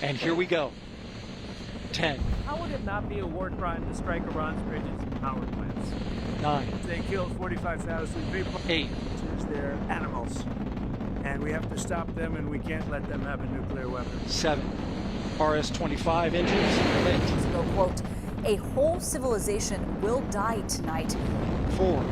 And here we go. 10. How would it not be a war crime to strike Iran's bridges and power plants? 9. They killed 45,000 people. 8. They're animals. And we have to stop them, and we can't let them have a nuclear weapon. 7. RS-25 engines lit. So, quote, a whole civilization will die tonight. 4.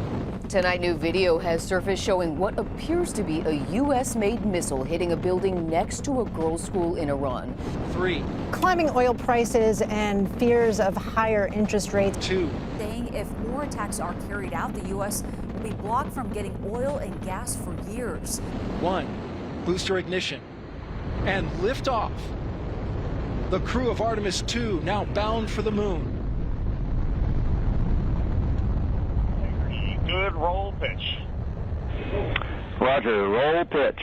Tonight, new video has surfaced showing what appears to be a U.S.-made missile hitting a building next to a girls' school in Iran. 3. Climbing oil prices and fears of higher interest rates. 2. Saying if more attacks are carried out, the U.S. will be blocked from getting oil and gas for years. 1. Booster ignition. And liftoff. The crew of Artemis II now bound for the moon. Good roll pitch. Roger, roll pitch.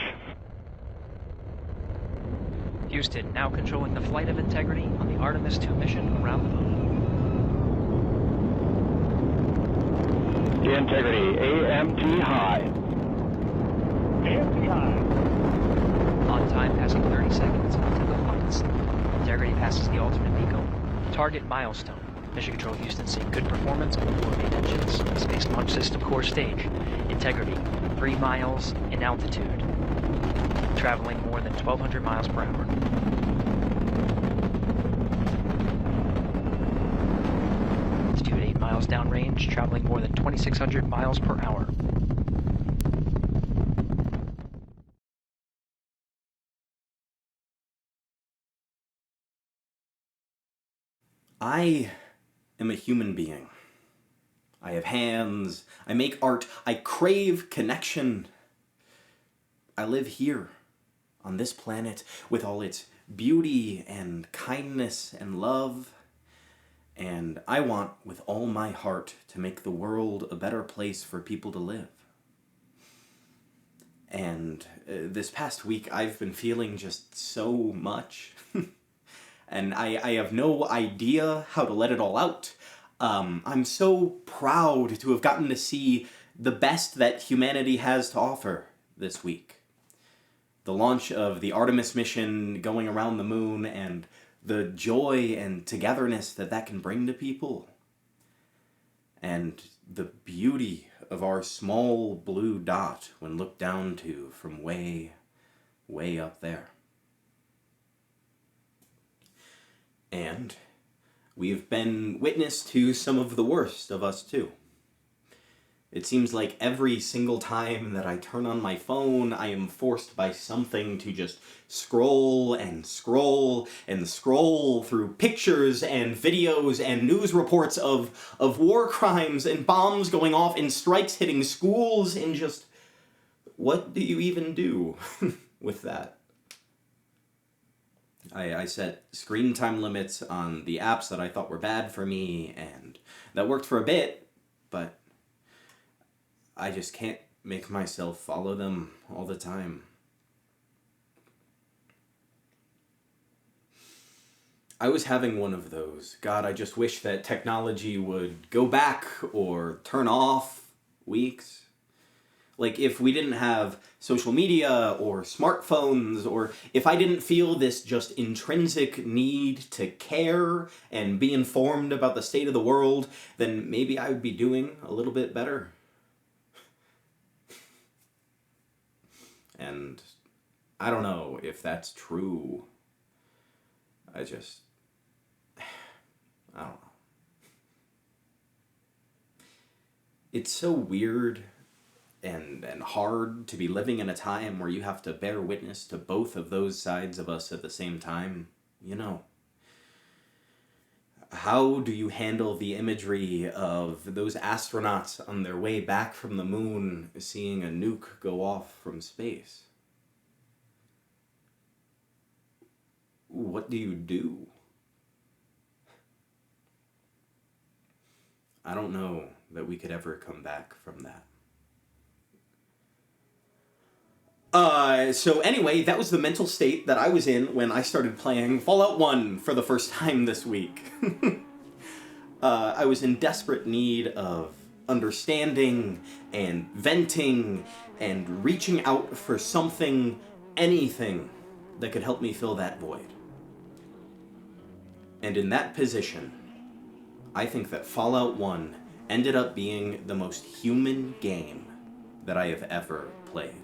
Houston now controlling the flight of Integrity on the Artemis II mission around the moon. Integrity, AMT high. AMT high. On time passing 30 seconds into the flights. Integrity passes the alternate beacon. Target milestone. Mission Control Houston seeing good performance on the 4 main engines. Space Launch System core stage. Integrity, 3 miles in altitude. Traveling more than 1,200 miles per hour. Altitude 8 miles downrange, traveling more than 2,600 miles per hour. I am a human being. I have hands, I make art, I crave connection. I live here, on this planet, with all its beauty and kindness and love, and I want, with all my heart, to make the world a better place for people to live. And this past week, I've been feeling just so much. And I have no idea how to let it all out. I'm so proud to have gotten to see the best that humanity has to offer this week. The launch of the Artemis mission going around the moon and the joy and togetherness that that can bring to people. And the beauty of our small blue dot when looked down to from way, way up there. And we've been witness to some of the worst of us too. It seems like every single time that I turn on my phone, I am forced by something to just scroll and scroll and scroll through pictures and videos and news reports of war crimes and bombs going off and strikes hitting schools, and just, what do you even do with that? I set screen time limits on the apps that I thought were bad for me, and that worked for a bit, but I just can't make myself follow them all the time. I was having one of those. God, I just wish that technology would go back or turn off weeks. Like, if we didn't have social media or smartphones, or if I didn't feel this just intrinsic need to care and be informed about the state of the world, then maybe I would be doing a little bit better. And I don't know if that's true. I don't know. It's so weird and hard to be living in a time where you have to bear witness to both of those sides of us at the same time. You know, how do you handle the imagery of those astronauts on their way back from the moon seeing a nuke go off from space? What do you do? I don't know that we could ever come back from that. So anyway, that was the mental state that I was in when I started playing Fallout 1 for the first time this week. I was in desperate need of understanding and venting and reaching out for something, anything, that could help me fill that void. And in that position, I think that Fallout 1 ended up being the most human game that I have ever played.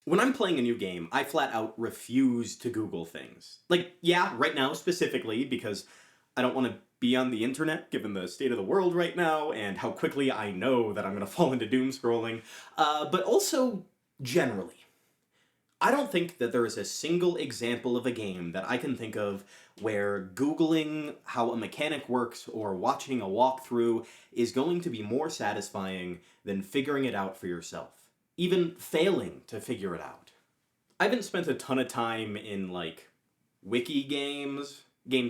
When I'm playing a new game, I flat out refuse to Google things. Like, yeah, right now specifically, because I don't want to be on the internet, given the state of the world right now, and how quickly I know that I'm going to fall into doom scrolling, but also generally. I don't think that there is a single example of a game that I can think of where Googling how a mechanic works or watching a walkthrough is going to be more satisfying than figuring it out for yourself. Even failing to figure it out. I haven't spent a ton of time in, like, wiki games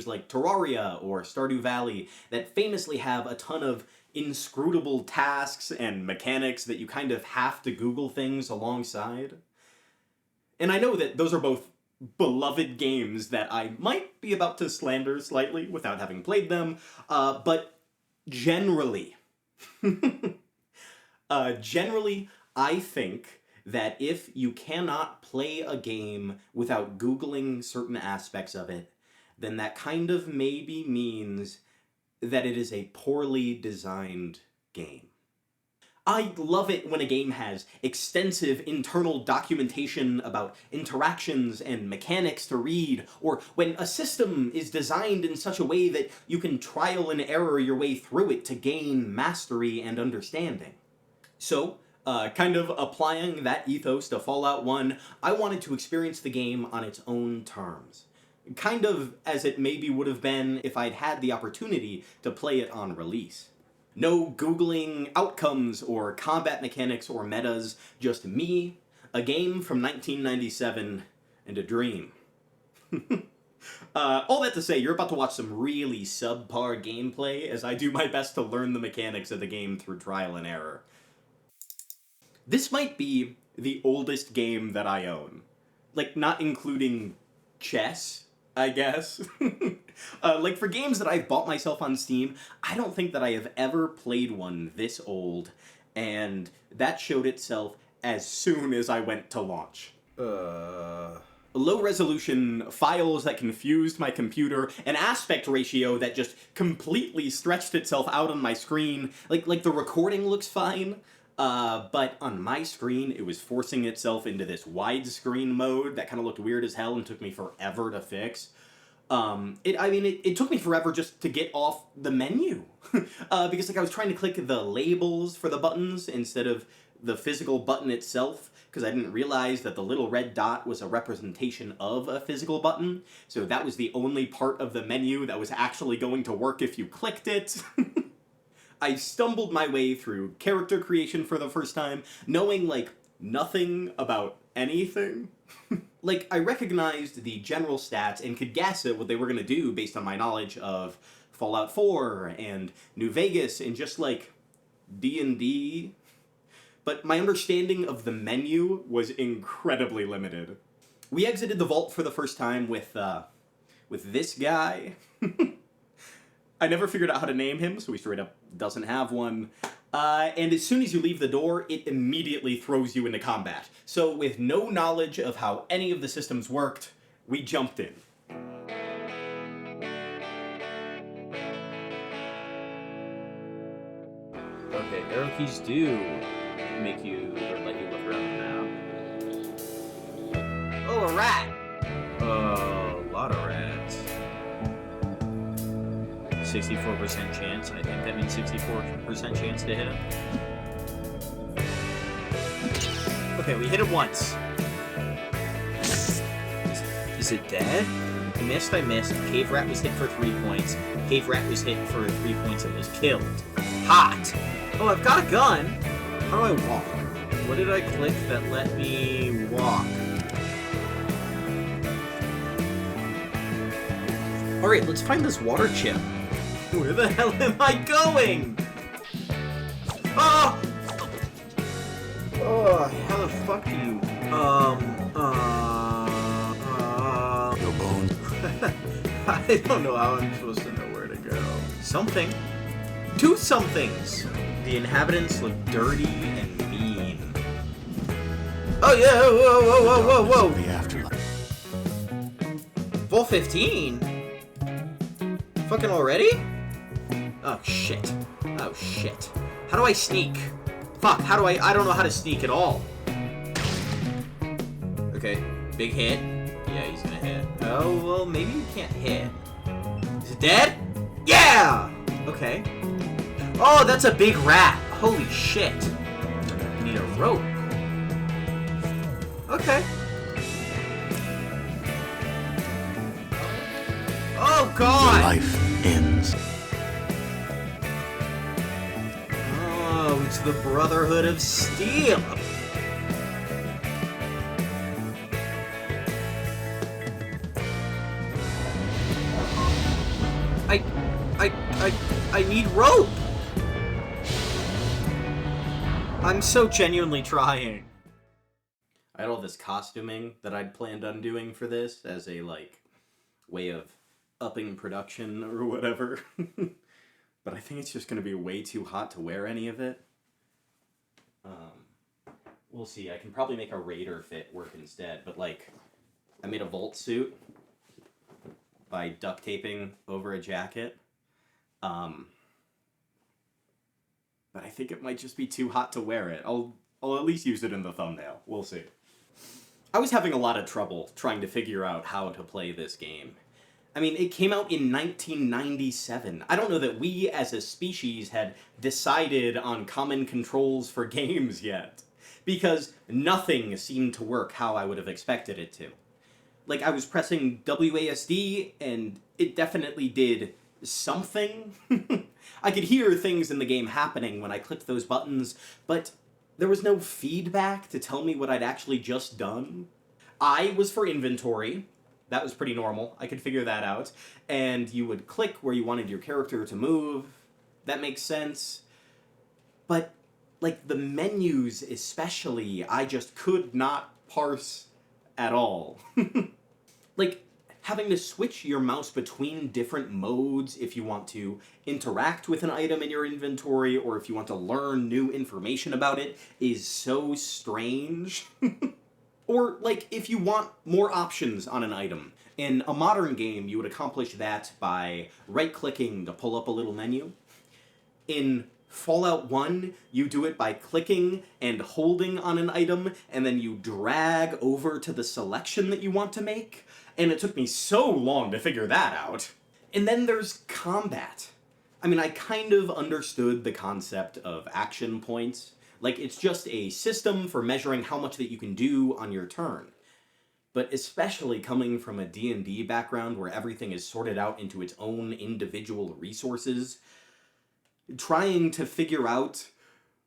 like Terraria or Stardew Valley, that famously have a ton of inscrutable tasks and mechanics that you kind of have to Google things alongside. And I know that those are both beloved games that I might be about to slander slightly without having played them, but generally, I think that if you cannot play a game without Googling certain aspects of it, then that kind of maybe means that it is a poorly designed game. I love it when a game has extensive internal documentation about interactions and mechanics to read, or when a system is designed in such a way that you can trial and error your way through it to gain mastery and understanding. So, kind of applying that ethos to Fallout 1, I wanted to experience the game on its own terms. Kind of as it maybe would have been if I'd had the opportunity to play it on release. No Googling outcomes or combat mechanics or metas, just me, a game from 1997, and a dream. All that to say, you're about to watch some really subpar gameplay as I do my best to learn the mechanics of the game through trial and error. This might be the oldest game that I own. Like, not including chess, I guess. Like, for games that I've bought myself on Steam, I don't think that I have ever played one this old, and that showed itself as soon as I went to launch. Low-resolution files that confused my computer, an aspect ratio that just completely stretched itself out on my screen. Like the recording looks fine, but on my screen, it was forcing itself into this widescreen mode that kind of looked weird as hell and took me forever to fix. It took me forever just to get off the menu. Because, like, I was trying to click the labels for the buttons instead of the physical button itself, because I didn't realize that the little red dot was a representation of a physical button, so that was the only part of the menu that was actually going to work if you clicked it. I stumbled my way through character creation for the first time, knowing, like, nothing about anything. Like, I recognized the general stats and could guess at what they were going to do based on my knowledge of Fallout 4 and New Vegas and just, like, D&D. But my understanding of the menu was incredibly limited. We exited the vault for the first time with this guy. I never figured out how to name him, so he straight up doesn't have one. And as soon as you leave the door, it immediately throws you into combat. So with no knowledge of how any of the systems worked, we jumped in. Okay, arrow keys do make you, or let you look around the map. Oh, a rat! A lot of rats. 64% chance. I think that means 64% chance to hit him. Okay, we hit it once. Is it dead? I missed. Cave Rat was hit for 3 points. Cave Rat was hit for 3 points and was killed. Hot! Oh, I've got a gun! How do I walk? What did I click that let me walk? Alright, let's find this water chip. Where the hell am I going? Oh! Oh, how the fuck do you... Your bones. I don't know how I'm supposed to know where to go. Something. Two somethings! The inhabitants look dirty and mean. Oh yeah, whoa, whoa, whoa, whoa, whoa! The afterlife. Full 15? Fucking already? Oh shit. Oh shit. How do I sneak? Fuck, how do I don't know how to sneak at all. Okay, big hit. Yeah, he's gonna hit. Oh, well, maybe you can't hit. Is it dead? Yeah! Okay. Oh, that's a big rat. Holy shit. I need a rope. Okay. Oh, God! Life ends. Oh, it's the Brotherhood of Steel. I need rope. I'm so genuinely trying. I had all this costuming that I'd planned on doing for this as a, like, way of upping production or whatever. But I think it's just going to be way too hot to wear any of it. We'll see. I can probably make a Raider fit work instead, but, like, I made a Volt suit by duct taping over a jacket. But I think it might just be too hot to wear it. I'll at least use it in the thumbnail. We'll see. I was having a lot of trouble trying to figure out how to play this game. I mean, it came out in 1997. I don't know that we as a species had decided on common controls for games yet, because nothing seemed to work how I would have expected it to. Like, I was pressing WASD, and it definitely did something. I could hear things in the game happening when I clicked those buttons, but there was no feedback to tell me what I'd actually just done. I was for inventory. That was pretty normal. I could figure that out. And you would click where you wanted your character to move. That makes sense. But, like, the menus especially, I just could not parse at all. Like, having to switch your mouse between different modes if you want to interact with an item in your inventory or if you want to learn new information about it is so strange. Or, like, if you want more options on an item. In a modern game, you would accomplish that by right-clicking to pull up a little menu. In Fallout 1, you do it by clicking and holding on an item, and then you drag over to the selection that you want to make. And it took me so long to figure that out. And then there's combat. I mean, I kind of understood the concept of action points. Like, it's just a system for measuring how much that you can do on your turn. But especially coming from a D&D background where everything is sorted out into its own individual resources, trying to figure out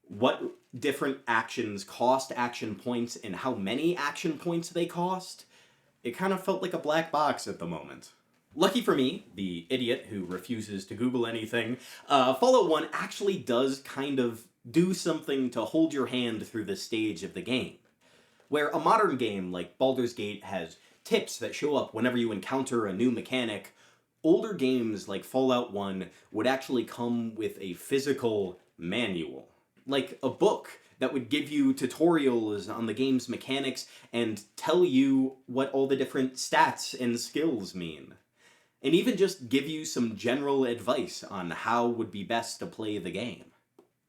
what different actions cost action points and how many action points they cost, it kind of felt like a black box at the moment. Lucky for me, the idiot who refuses to Google anything, Fallout 1 actually does kind of do something to hold your hand through this stage of the game. Where a modern game like Baldur's Gate has tips that show up whenever you encounter a new mechanic, older games like Fallout 1 would actually come with a physical manual. Like a book that would give you tutorials on the game's mechanics and tell you what all the different stats and skills mean. And even just give you some general advice on how would be best to play the game.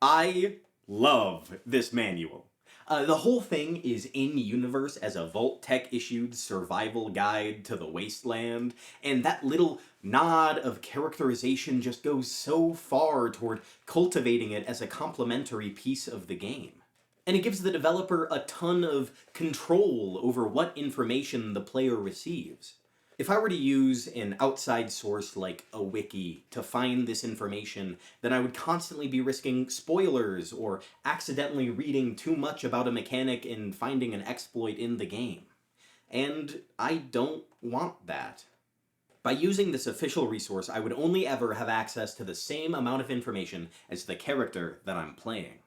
I love this manual. The whole thing is in-universe as a Vault-Tec-issued survival guide to the wasteland, and that little nod of characterization just goes so far toward cultivating it as a complementary piece of the game. And it gives the developer a ton of control over what information the player receives. If I were to use an outside source like a wiki to find this information, then I would constantly be risking spoilers or accidentally reading too much about a mechanic and finding an exploit in the game. And I don't want that. By using this official resource, I would only ever have access to the same amount of information as the character that I'm playing.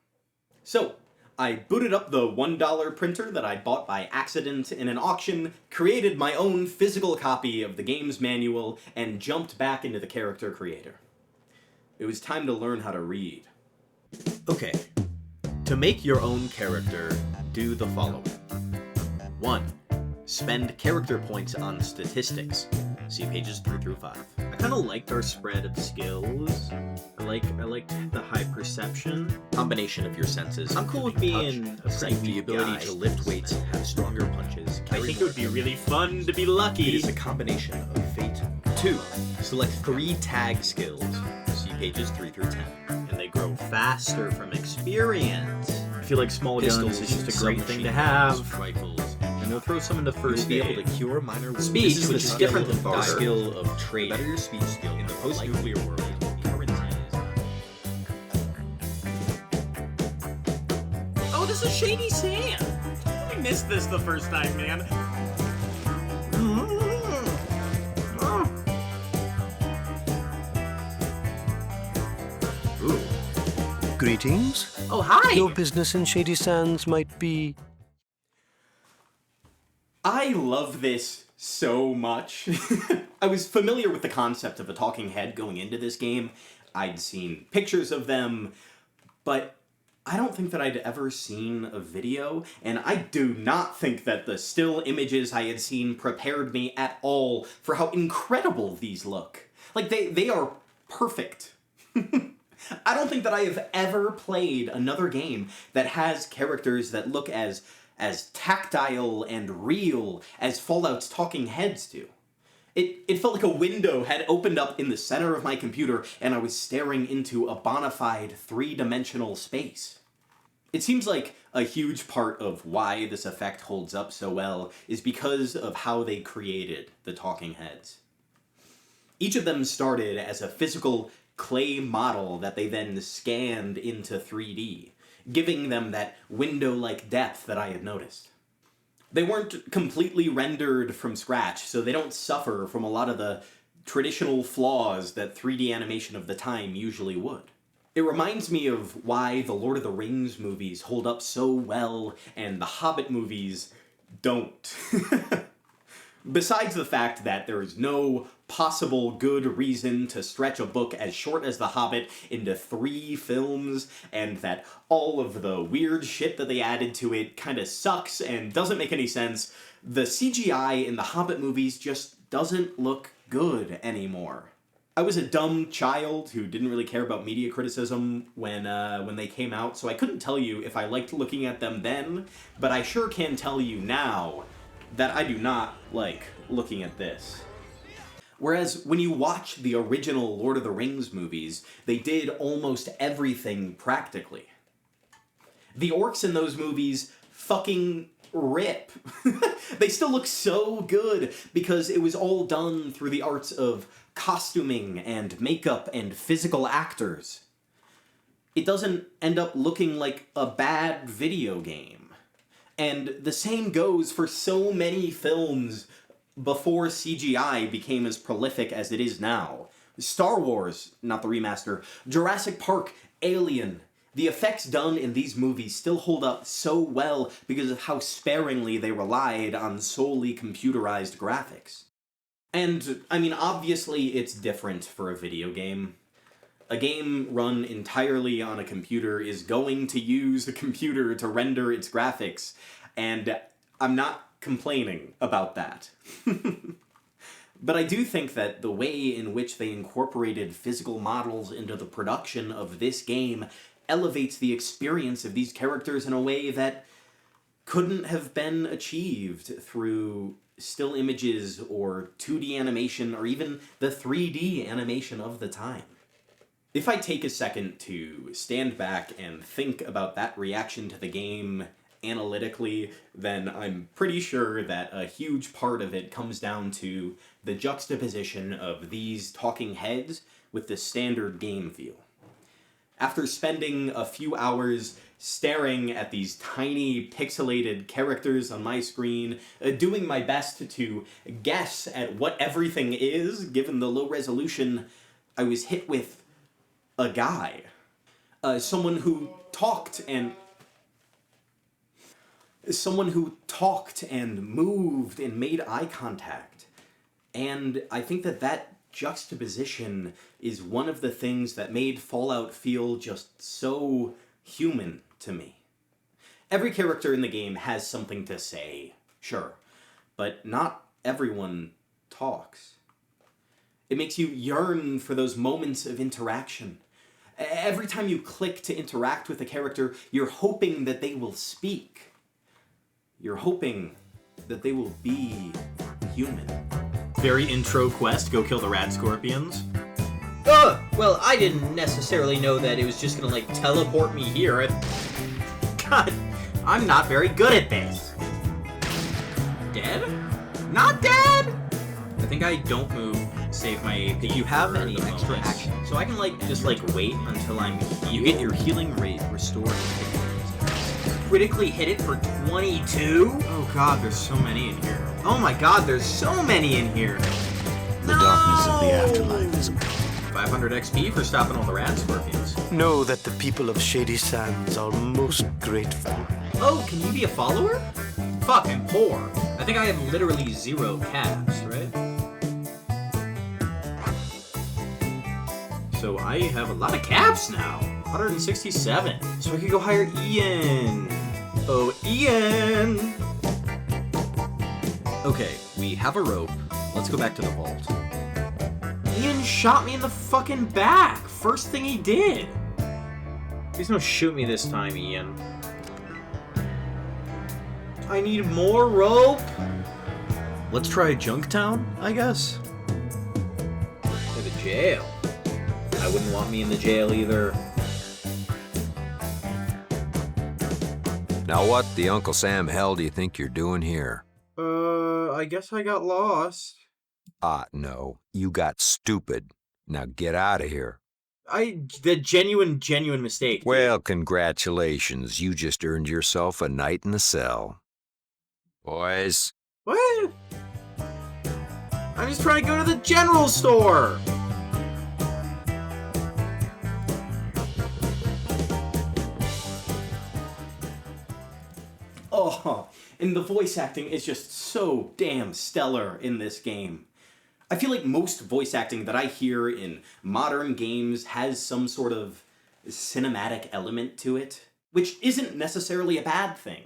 So, I booted up the $1 printer that I bought by accident in an auction, created my own physical copy of the game's manual, and jumped back into the character creator. It was time to learn how to read. Okay, to make your own character, do the following. 1. Spend character points on statistics. See pages 3 through 5. I kind of liked our spread of skills. I liked the high perception. Combination of your senses. I'm cool with being a sight, the ability to lift weights, have stronger punches. I think it would be really fun to be lucky. It is a combination of fate. 2. Select 3 tag skills. See pages 3 through 10. And they grow faster from experience. I feel like small guns is just a great thing to have. Rifles. And we'll throw some in the first be able to cure minor wounds. Speech, which is different than the skill of trade. Better your speech skill in the post-nuclear world. Oh, this is shady sand! I missed this the first time, man. Ooh. Greetings. Oh, hi! Your business in Shady Sands might be... I love this so much. I was familiar with the concept of a talking head going into this game. I'd seen pictures of them, but I don't think that I'd ever seen a video, and I do not think that the still images I had seen prepared me at all for how incredible these look. Like, they are perfect. I don't think that I have ever played another game that has characters that look as tactile and real as Fallout's talking heads do. It felt like a window had opened up in the center of my computer and I was staring into a bona fide 3-dimensional space. It seems like a huge part of why this effect holds up so well is because of how they created the talking heads. Each of them started as a physical clay model that they then scanned into 3D, giving them that window-like depth that I had noticed. They weren't completely rendered from scratch, so they don't suffer from a lot of the traditional flaws that 3D animation of the time usually would. It reminds me of why the Lord of the Rings movies hold up so well and the Hobbit movies don't. Besides the fact that there is no possible good reason to stretch a book as short as The Hobbit into 3 films, and that all of the weird shit that they added to it kind of sucks and doesn't make any sense, the CGI in the Hobbit movies just doesn't look good anymore. I was a dumb child who didn't really care about media criticism when they came out, so I couldn't tell you if I liked looking at them then, but I sure can tell you now that I do not like looking at this. Whereas when you watch the original Lord of the Rings movies, they did almost everything practically. The orcs in those movies fucking rip. They still look so good because it was all done through the arts of costuming and makeup and physical actors. It doesn't end up looking like a bad video game. And the same goes for so many films before CGI became as prolific as it is now. Star Wars, not the remaster, Jurassic Park, Alien. The effects done in these movies still hold up so well because of how sparingly they relied on solely computerized graphics. And, I mean, obviously it's different for a video game. A game run entirely on a computer is going to use a computer to render its graphics, and I'm not complaining about that. But I do think that the way in which they incorporated physical models into the production of this game elevates the experience of these characters in a way that couldn't have been achieved through still images or 2D animation or even the 3D animation of the time. If I take a second to stand back and think about that reaction to the game analytically, then I'm pretty sure that a huge part of it comes down to the juxtaposition of these talking heads with the standard game feel. After spending a few hours staring at these tiny pixelated characters on my screen, doing my best to guess at what everything is, given the low resolution, I was hit with a guy. Someone who talked and moved and made eye contact. And I think that juxtaposition is one of the things that made Fallout feel just so human to me. Every character in the game has something to say, sure, but not everyone talks. It makes you yearn for those moments of interaction. Every time you click to interact with a character, you're hoping that they will speak. You're hoping that they will be human. Very intro quest, go kill the rad scorpions. Well, I didn't necessarily know that it was just gonna, like, teleport me here. God, I'm not very good at this. Dead? Not dead! I think I don't move, save my... Do you have any the extra moments. action? So I can, like, just, like, wait until I'm healed. You get your healing rate restored. Critically hit it for 22? Oh god, there's so many in here. Oh my god, there's so many in here. The darkness of the afterlife is 500 XP for stopping all the rad scorpions. Know that the people of Shady Sands are most grateful. Oh, can you be a follower? Fuck, I'm poor. I think I have literally 0 caps, right? So I have a lot of caps now. 167. So I could go hire Ian. Oh, Ian! Okay, we have a rope. Let's go back to the vault. Ian shot me in the fucking back. First thing he did. Please don't shoot me this time, Ian. I need more rope. Let's try Junktown, I guess. To the jail. I wouldn't want me in the jail either. Now what the Uncle Sam hell do you think you're doing here? I guess I got lost. No. You got stupid. Now get out of here. The genuine mistake. Dude. Well, congratulations. You just earned yourself a night in the cell. Boys. What? I'm just trying to go to the general store. Oh, and the voice acting is just so damn stellar in this game. I feel like most voice acting that I hear in modern games has some sort of cinematic element to it, which isn't necessarily a bad thing.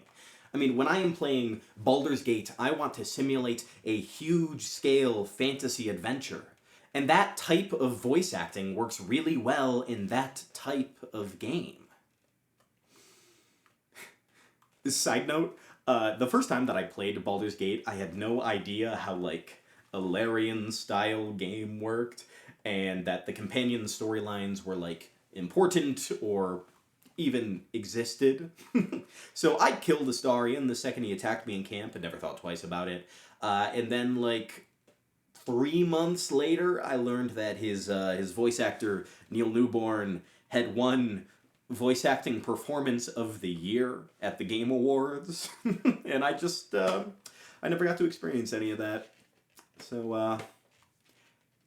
I mean, when I am playing Baldur's Gate, I want to simulate a huge-scale fantasy adventure, and that type of voice acting works really well in that type of game. Side note, the first time that I played Baldur's Gate, I had no idea how, like, a Larian-style game worked, and that the companion storylines were, like, important or even existed. So I killed Astarion the second he attacked me in camp and never thought twice about it. And then, like, 3 months later, I learned that his voice actor, Neil Newborn, had won Voice Acting Performance of the Year at the Game Awards. And I just, I never got to experience any of that. So,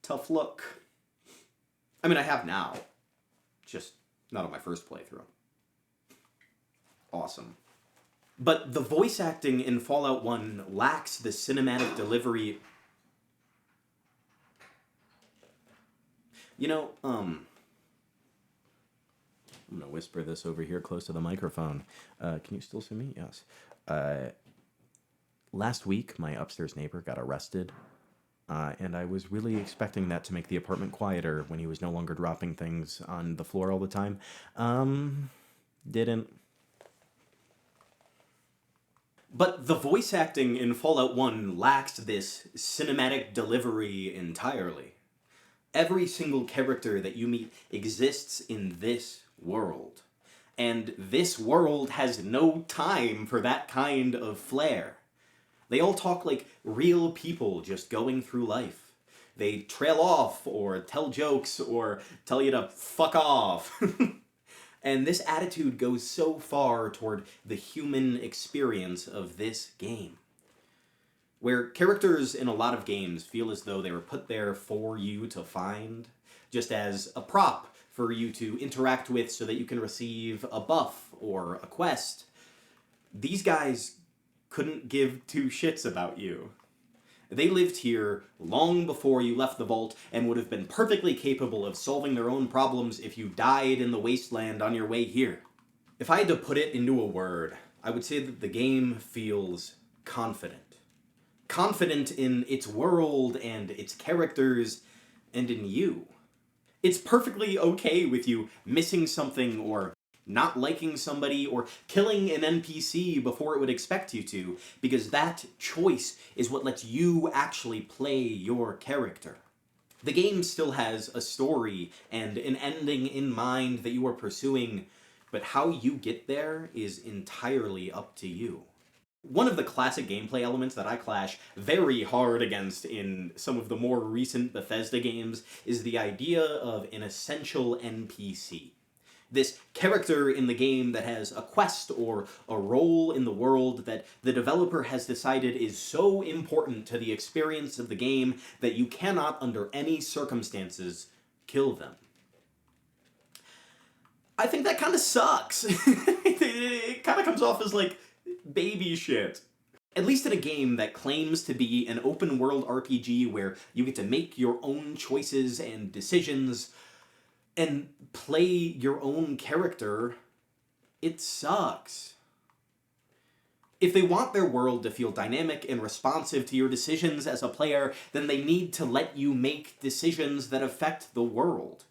tough luck. I mean, I have now. Just not on my first playthrough. Awesome. But the voice acting in Fallout 1 lacks the cinematic delivery. You know, I'm gonna whisper this over here close to the microphone. Can you still see me? Yes. Last week, my upstairs neighbor got arrested, and I was really expecting that to make the apartment quieter when he was no longer dropping things on the floor all the time. Didn't. But the voice acting in Fallout 1 lacks this cinematic delivery entirely. Every single character that you meet exists in this world. And this world has no time for that kind of flair. They all talk like real people just going through life. they trail off, or tell jokes, or tell you to fuck off. And this attitude goes so far toward the human experience of this game. Where characters in a lot of games feel as though they were put there for you to find, just as a prop for you to interact with so that you can receive a buff or a quest, these guys couldn't give two shits about you. They lived here long before you left the vault and would have been perfectly capable of solving their own problems if you died in the wasteland on your way here. If I had to put it into a word, I would say that the game feels confident. Confident in its world and its characters and in you. It's perfectly okay with you missing something or not liking somebody or killing an NPC before it would expect you to, because that choice is what lets you actually play your character. The game still has a story and an ending in mind that you are pursuing, but how you get there is entirely up to you. One of the classic gameplay elements that I clash very hard against in some of the more recent Bethesda games is the idea of an essential NPC. This character in the game that has a quest or a role in the world that the developer has decided is so important to the experience of the game that you cannot, under any circumstances, kill them. I think that kind of sucks. It kind of comes off as, like, baby shit. At least in a game that claims to be an open-world RPG where you get to make your own choices and decisions and play your own character, it sucks. If they want their world to feel dynamic and responsive to your decisions as a player, then they need to let you make decisions that affect the world.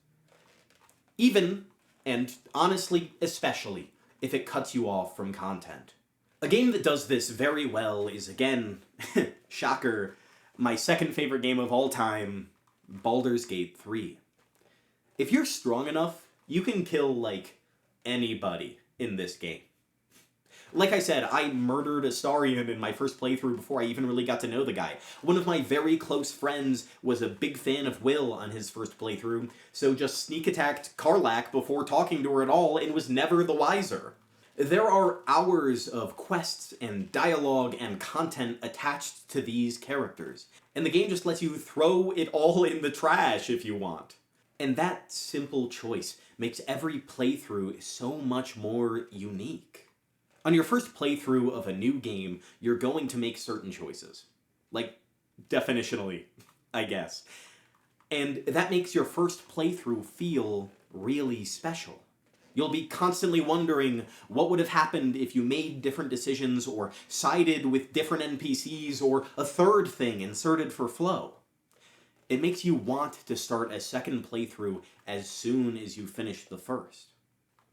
Even, and honestly, especially, if it cuts you off from content. A game that does this very well is, again, shocker, my second favorite game of all time, Baldur's Gate 3. If you're strong enough, you can kill, like, anybody in this game. Like I said, I murdered Astarion in my first playthrough before I even really got to know the guy. One of my very close friends was a big fan of Will on his first playthrough, so just sneak attacked Karlach before talking to her at all and was never the wiser. There are hours of quests and dialogue and content attached to these characters, and the game just lets you throw it all in the trash if you want. And that simple choice makes every playthrough so much more unique. On your first playthrough of a new game, you're going to make certain choices. Like, definitionally, I guess. And that makes your first playthrough feel really special. You'll be constantly wondering what would have happened if you made different decisions or sided with different NPCs or a third thing inserted for flow. It makes you want to start a second playthrough as soon as you finish the first.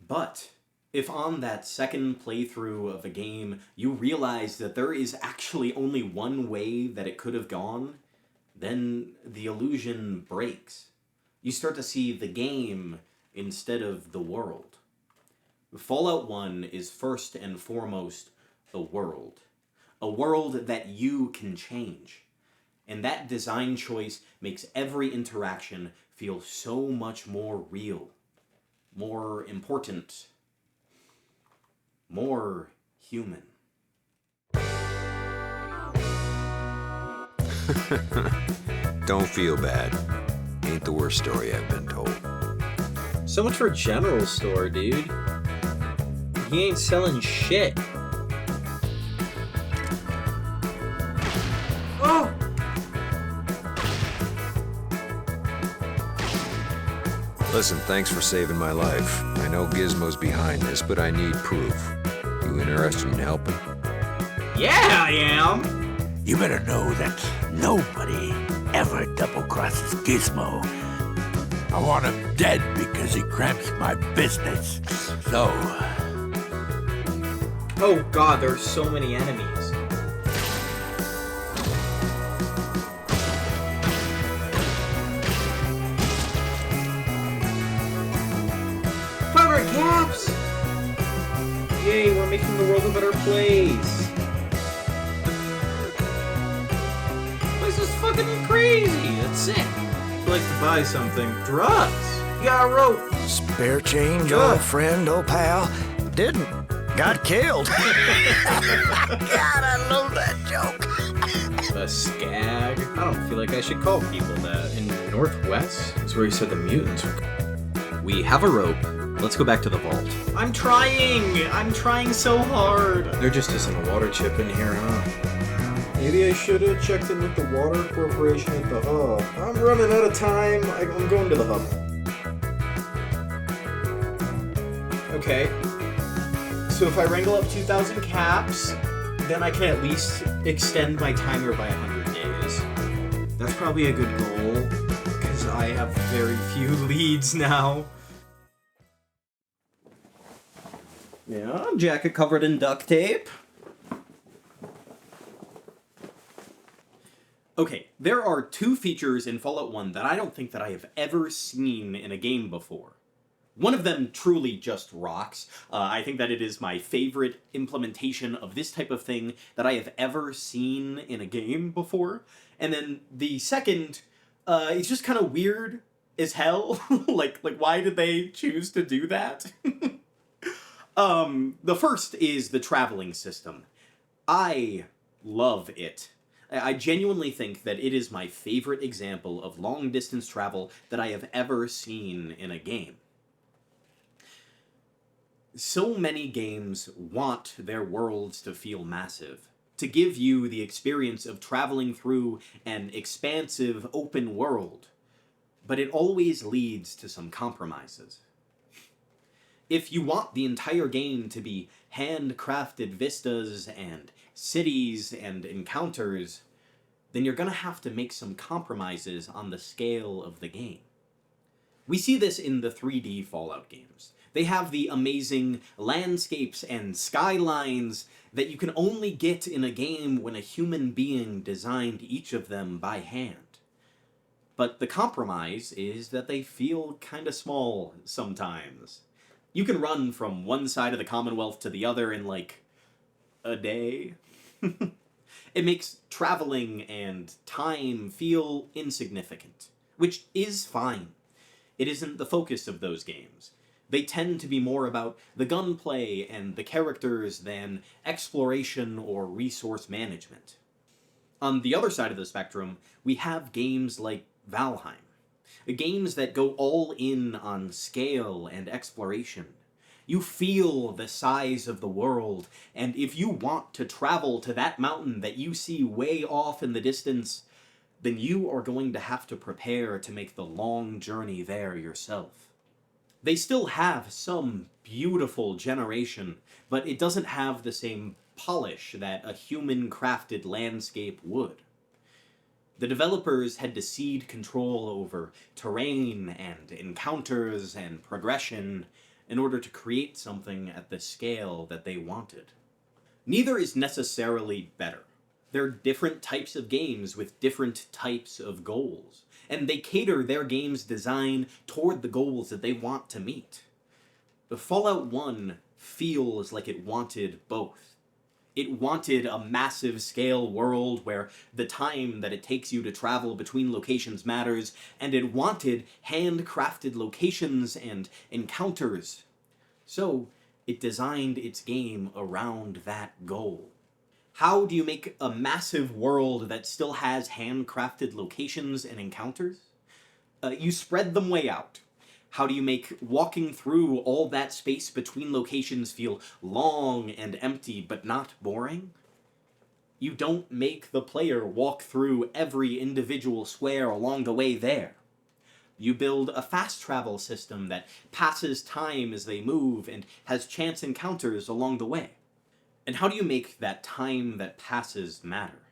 But if on that second playthrough of a game you realize that there is actually only one way that it could have gone, then the illusion breaks. You start to see the game instead of the world. Fallout 1 is first and foremost a world. A world that you can change. And that design choice makes every interaction feel so much more real, more important, more human. Don't feel bad. Ain't the worst story I've been told. So much for general store, dude. He ain't selling shit. Oh! Listen, thanks for saving my life. I know Gizmo's behind this, but I need proof. You interested in helping? Yeah, I am! You better know that nobody ever double-crosses Gizmo. I want him dead because he cramps my business. So... Oh god, there's so many enemies. Found our caps! Yay, we're making the world a better place. This is fucking crazy. That's sick. I'd like to buy something. Drugs. You got a rope. Spare change, old friend, old pal. Didn't. Got killed. God, I love that joke. A skag? I don't feel like I should call people that. In Northwest? That's where he said the mutants were. We have a rope. Let's go back to the vault. I'm trying so hard. There just isn't a water chip in here, huh? Maybe I should have checked in with the water corporation at the hub. I'm running out of time. I'm going to the hub. Okay. So if I wrangle up 2,000 caps, then I can at least extend my timer by 100 days. That's probably a good goal, because I have very few leads now. Yeah, jacket covered in duct tape. Okay, there are two features in Fallout 1 that I don't think that I have ever seen in a game before. One of them truly just rocks. I think that it is my favorite implementation of this type of thing that I have ever seen in a game before. And then the second, it's just kind of weird as hell. like why did they choose to do that? The first is the traveling system. I love it. I genuinely think that it is my favorite example of long-distance travel that I have ever seen in a game. So many games want their worlds to feel massive, to give you the experience of traveling through an expansive open world, but it always leads to some compromises. If you want the entire game to be handcrafted vistas and cities and encounters, then you're gonna have to make some compromises on the scale of the game. We see this in the 3D Fallout games. They have the amazing landscapes and skylines that you can only get in a game when a human being designed each of them by hand. But the compromise is that they feel kinda small sometimes. You can run from one side of the Commonwealth to the other in, like, a day. It makes traveling and time feel insignificant, which is fine. It isn't the focus of those games. They tend to be more about the gunplay and the characters than exploration or resource management. On the other side of the spectrum, we have games like Valheim. Games that go all in on scale and exploration. You feel the size of the world, and if you want to travel to that mountain that you see way off in the distance, then you are going to have to prepare to make the long journey there yourself. They still have some beautiful generation, but it doesn't have the same polish that a human-crafted landscape would. The developers had to cede control over terrain and encounters and progression in order to create something at the scale that they wanted. Neither is necessarily better. They're different types of games with different types of goals, and they cater their game's design toward the goals that they want to meet. The Fallout 1 feels like it wanted both. It wanted a massive scale world where the time that it takes you to travel between locations matters, and it wanted handcrafted locations and encounters. So, it designed its game around that goal. How do you make a massive world that still has handcrafted locations and encounters? You spread them way out. How do you make walking through all that space between locations feel long and empty but not boring? You don't make the player walk through every individual square along the way there. You build a fast travel system that passes time as they move and has chance encounters along the way. And how do you make that time that passes matter?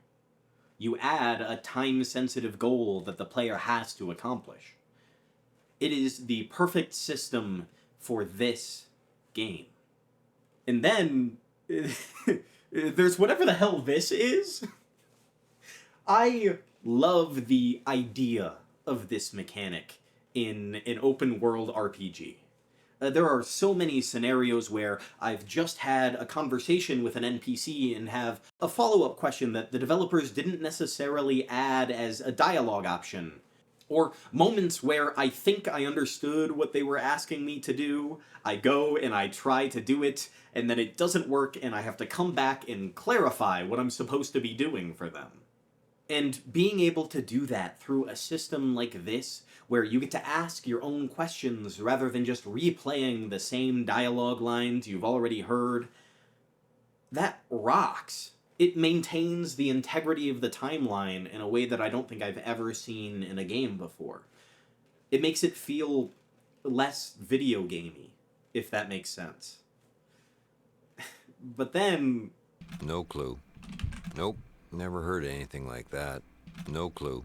You add a time-sensitive goal that the player has to accomplish. It is the perfect system for this game. And then, there's whatever the hell this is. I love the idea of this mechanic in an open-world RPG. There are so many scenarios where I've just had a conversation with an NPC and have a follow-up question that the developers didn't necessarily add as a dialogue option. Or moments where I think I understood what they were asking me to do, I go and I try to do it, and then it doesn't work and I have to come back and clarify what I'm supposed to be doing for them. And being able to do that through a system like this, where you get to ask your own questions rather than just replaying the same dialogue lines you've already heard, that rocks. It maintains the integrity of the timeline in a way that I don't think I've ever seen in a game before. It makes it feel less video gamey, if that makes sense. But then... No clue. Nope, never heard anything like that. No clue.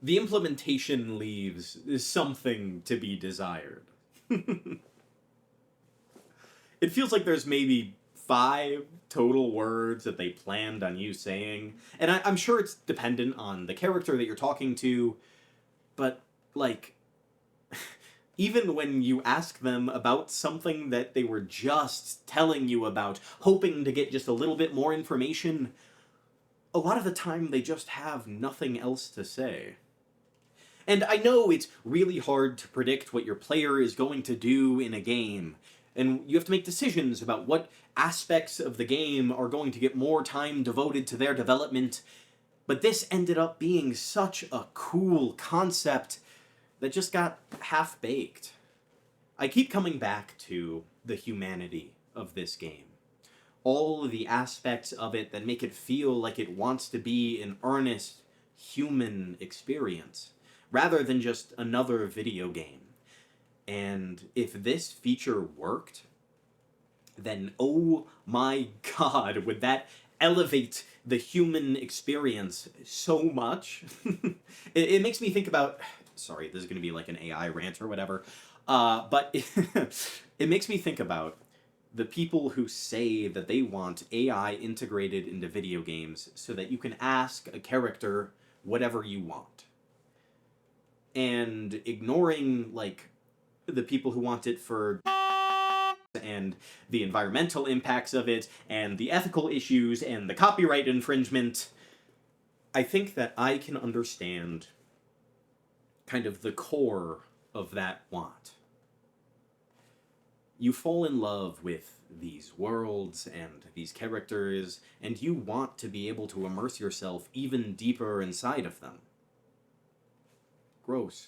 The implementation leaves something to be desired. It feels like there's maybe 5 total words that they planned on you saying, and I'm sure it's dependent on the character that you're talking to, but, like, even when you ask them about something that they were just telling you about, hoping to get just a little bit more information, a lot of the time they just have nothing else to say. And I know it's really hard to predict what your player is going to do in a game, and you have to make decisions about what aspects of the game are going to get more time devoted to their development, but this ended up being such a cool concept that just got half-baked. I keep coming back to the humanity of this game. All of the aspects of it that make it feel like it wants to be an earnest human experience, rather than just another video game. And if this feature worked, then oh my god, would that elevate the human experience so much. It makes me think about... Sorry, this is going to be like an AI rant or whatever. But it makes me think about the people who say that they want AI integrated into video games so that you can ask a character whatever you want. And ignoring, like, the people who want it for and the environmental impacts of it, and the ethical issues, and the copyright infringement, I think that I can understand kind of the core of that want. You fall in love with these worlds and these characters, and you want to be able to immerse yourself even deeper inside of them. Gross.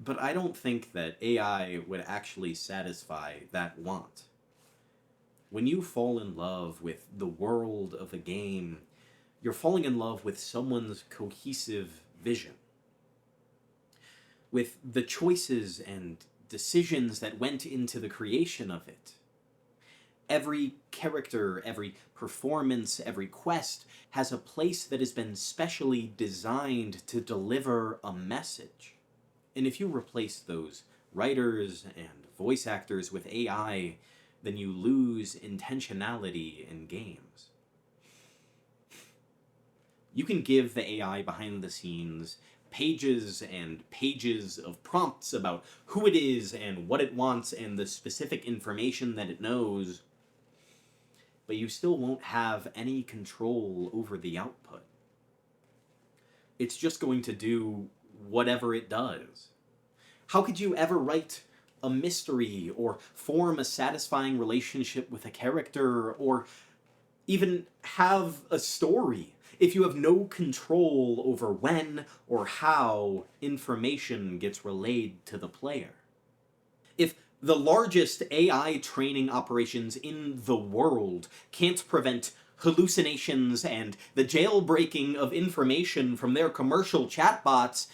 But I don't think that AI would actually satisfy that want. When you fall in love with the world of a game, you're falling in love with someone's cohesive vision. With the choices and decisions that went into the creation of it. Every character, every performance, every quest has a place that has been specially designed to deliver a message. And if you replace those writers and voice actors with AI, then you lose intentionality in games. You can give the AI behind the scenes pages and pages of prompts about who it is and what it wants and the specific information that it knows, but you still won't have any control over the output. It's just going to do whatever it does. How could you ever write a mystery or form a satisfying relationship with a character or even have a story if you have no control over when or how information gets relayed to the player? If the largest AI training operations in the world can't prevent hallucinations and the jailbreaking of information from their commercial chatbots,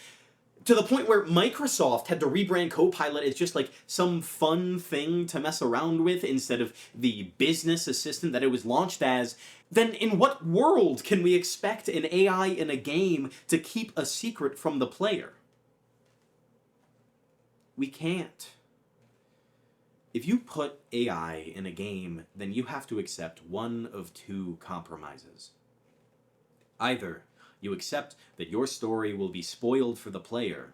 to the point where Microsoft had to rebrand Copilot as just like some fun thing to mess around with instead of the business assistant that it was launched as, then in what world can we expect an AI in a game to keep a secret from the player? We can't. If you put AI in a game, then you have to accept one of two compromises. Either You accept that your story will be spoiled for the player.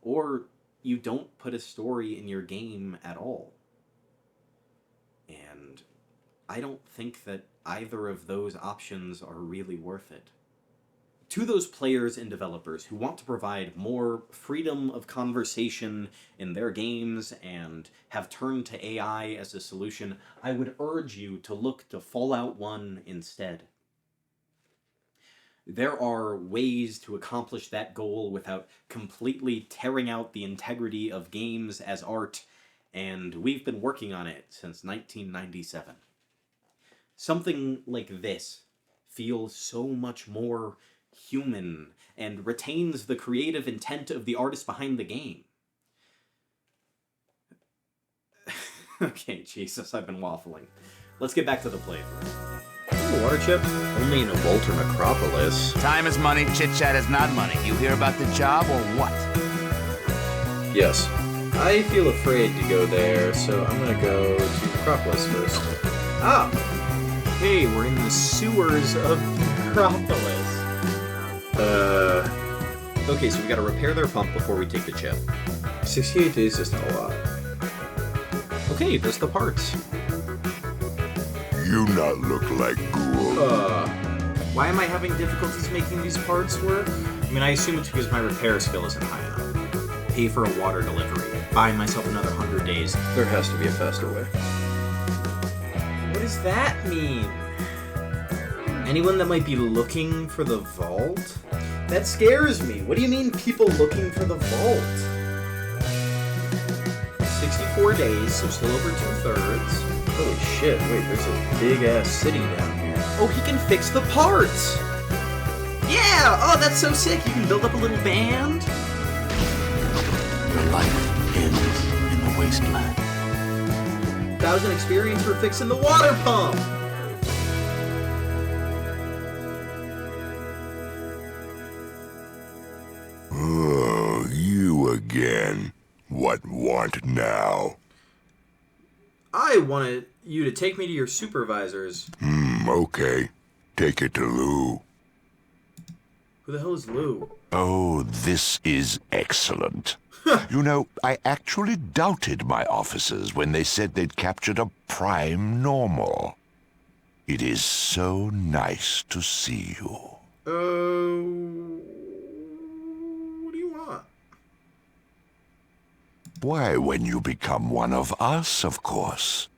Or you don't put a story in your game at all. And I don't think that either of those options are really worth it. To those players and developers who want to provide more freedom of conversation in their games and have turned to AI as a solution, I would urge you to look to Fallout 1 instead. There are ways to accomplish that goal without completely tearing out the integrity of games as art, and we've been working on it since 1997. Something like this feels so much more human and retains the creative intent of the artist behind the game. Okay, Jesus, I've been waffling. Let's get back to the playthrough. The water chip? Only in a vault or necropolis. Time is money, chit-chat is not money. You hear about the job or what? Yes. I feel afraid to go there, so I'm gonna go to Necropolis first. Ah! Hey, we're in the sewers of Necropolis. Okay, so we gotta repair their pump before we take the chip. 68 days is not a lot. Okay, there's the parts. You not look like ghoul. Why am I having difficulties making these parts work? I mean, I assume it's because my repair skill isn't high enough. Pay for a water delivery. Buy myself another 100 days. There has to be a faster way. What does that mean? Anyone that might be looking for the vault? That scares me. What do you mean people looking for the vault? 64 days, so still over 2/3. Holy shit, wait, there's a big-ass city down here. Oh, he can fix the parts! Yeah! Oh, that's so sick! You can build up a little band. Your life ends in the wasteland. 1,000 experience for fixing the water pump! Oh, you again. What want now? I wanted you to take me to your supervisors. Okay. Take it to Lou. Who the hell is Lou? Oh, this is excellent. You know, I actually doubted my officers when they said they'd captured a prime normal. It is so nice to see you. What do you want? Why, when you become one of us, of course.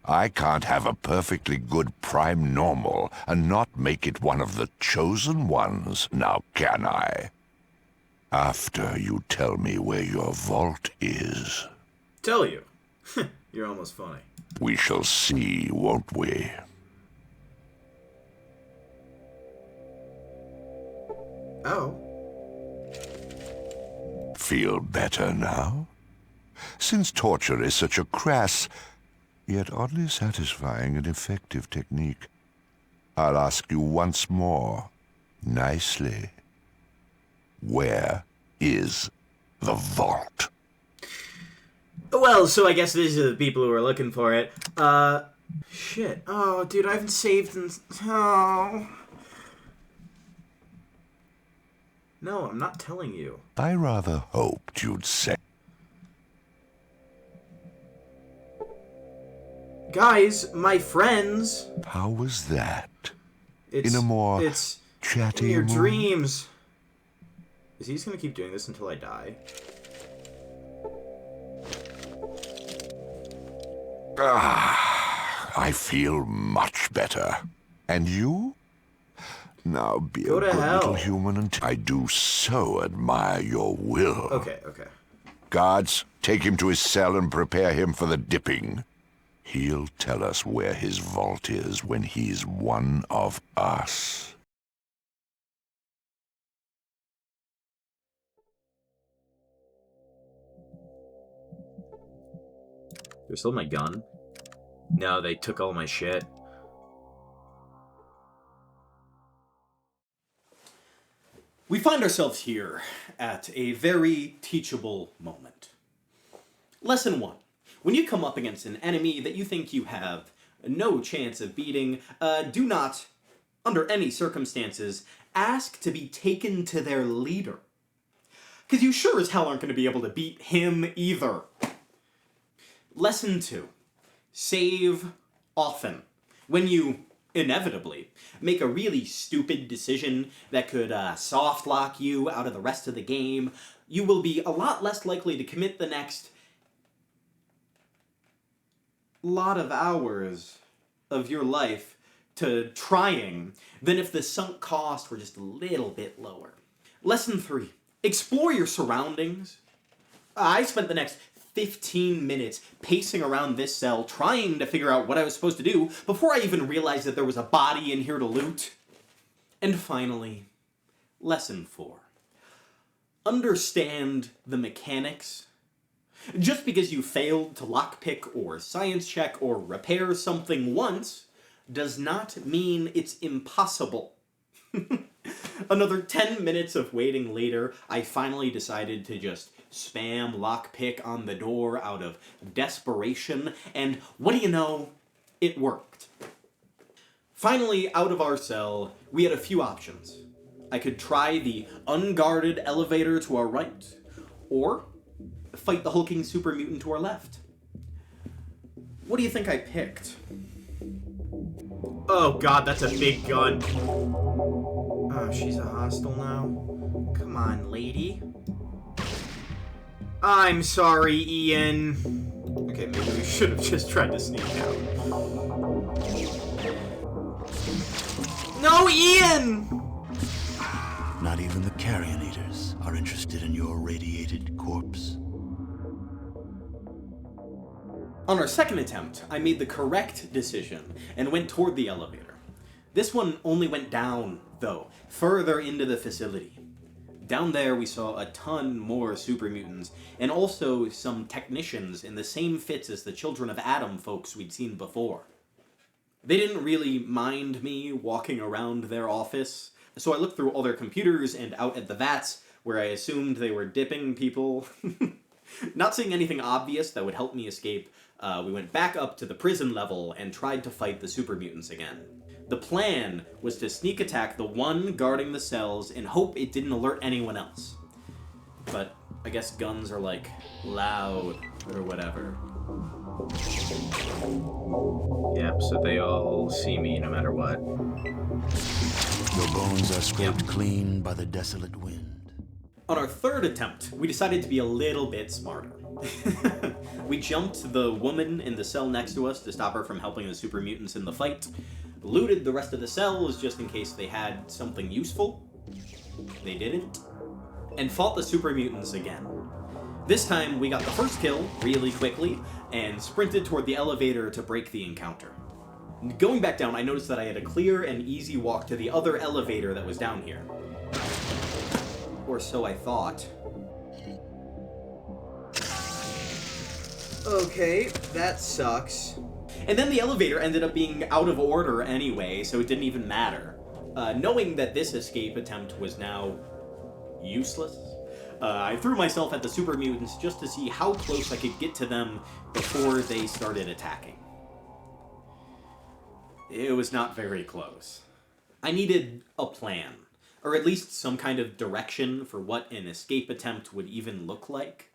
I can't have a perfectly good prime normal and not make it one of the chosen ones, now can I? After you tell me where your vault is. Tell you? You're almost funny. We shall see, won't we? Oh. Feel better now? Since torture is such a crass, yet oddly satisfying and effective technique, I'll ask you once more, nicely. Where is the vault? Well, so I guess these are the people who are looking for it. Shit. Oh, dude, I haven't saved in... Oh. No, I'm not telling you. I rather hoped you'd say... Guys, my friends. How was that? It's, in a more it's chatty in your mood? dreams. Is he just gonna keep doing this until I die? I feel much better. And you? Now be Go a to good hell. little human and I do so admire your will. Okay, okay. Guards, take him to his cell and prepare him for the dipping. He'll tell us where his vault is when he's one of us. There's still my gun. No, they took all my shit. We find ourselves here at a very teachable moment. Lesson 1. When you come up against an enemy that you think you have no chance of beating, do not under any circumstances, ask to be taken to their leader. Because you sure as hell aren't going to be able to beat him either. Lesson 2. Save often. When you, inevitably, make a really stupid decision that could soft lock you out of the rest of the game, you will be a lot less likely to commit the next lot of hours of your life to trying than if the sunk cost were just a little bit lower. Lesson 3. Explore your surroundings. I spent the next 15 minutes pacing around this cell trying to figure out what I was supposed to do before I even realized that there was a body in here to loot. And finally, lesson 4. Understand the mechanics. Just because you failed to lockpick or science check or repair something once does not mean it's impossible. Another 10 minutes of waiting later, I finally decided to just spam lockpick on the door out of desperation, and what do you know? It worked. Finally, out of our cell, we had a few options. I could try the unguarded elevator to our right, or fight the hulking super mutant to our left. What do you think I picked? Oh god, that's a big gun. Oh, she's a hostile now. Come on, lady. I'm sorry, Ian. Okay, maybe we should have just tried to sneak out. No, Ian! Not even the carrion eaters are interested in your radiated corpse. On our second attempt, I made the correct decision and went toward the elevator. This one only went down, though, further into the facility. Down there we saw a ton more super mutants, and also some technicians in the same fits as the Children of Adam folks we'd seen before. They didn't really mind me walking around their office, so I looked through all their computers and out at the vats, where I assumed they were dipping people. Not seeing anything obvious that would help me escape, we went back up to the prison level and tried to fight the super mutants again. The plan was to sneak attack the one guarding the cells and hope it didn't alert anyone else. But I guess guns are like loud or whatever. Yep, so they all see me no matter what. Your bones are scraped clean by the desolate wind. On our third attempt, we decided to be a little bit smarter. We jumped the woman in the cell next to us to stop her from helping the super mutants in the fight, looted the rest of the cells just in case they had something useful. They didn't. And fought the super mutants again. This time, we got the first kill really quickly and sprinted toward the elevator to break the encounter. Going back down, I noticed that I had a clear and easy walk to the other elevator that was down here. Or so I thought. Okay, that sucks. And then the elevator ended up being out of order anyway, so it didn't even matter. Knowing that this escape attempt was now useless, I threw myself at the super mutants just to see how close I could get to them before they started attacking. It was not very close. I needed a plan, or at least some kind of direction for what an escape attempt would even look like.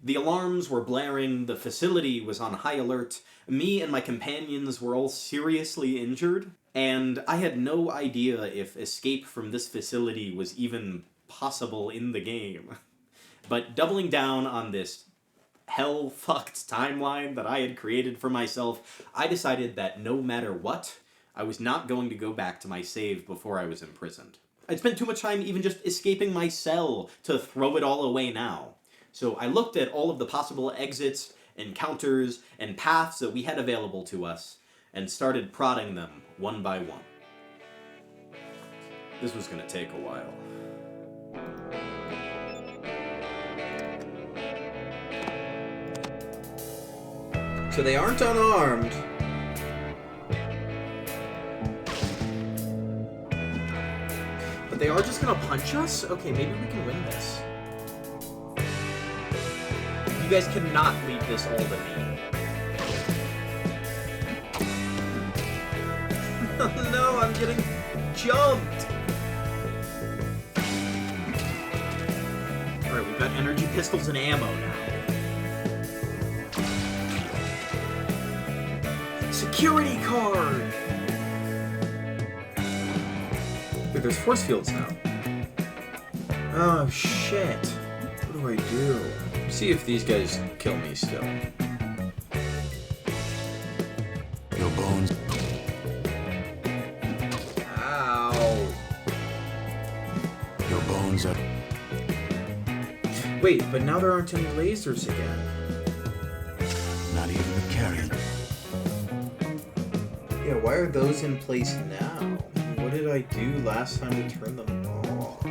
The alarms were blaring, the facility was on high alert, me and my companions were all seriously injured, and I had no idea if escape from this facility was even possible in the game. But doubling down on this hell-fucked timeline that I had created for myself, I decided that no matter what, I was not going to go back to my save before I was imprisoned. I'd spent too much time even just escaping my cell to throw it all away now. So I looked at all of the possible exits, encounters, and paths that we had available to us, and started prodding them one by one. This was gonna take a while. So they aren't unarmed. But they are just gonna punch us? Okay, maybe we can win this. You guys cannot leave this all to me. No, I'm getting jumped! Alright, we've got energy pistols and ammo now. Security card! Wait, there's force fields now. Oh, shit. What do I do? See if these guys kill me still. Your bones. Ow. Your bones are... Wait, but now there aren't any lasers again. Not even the carrion. Yeah, why are those in place now? What did I do last time to turn them off?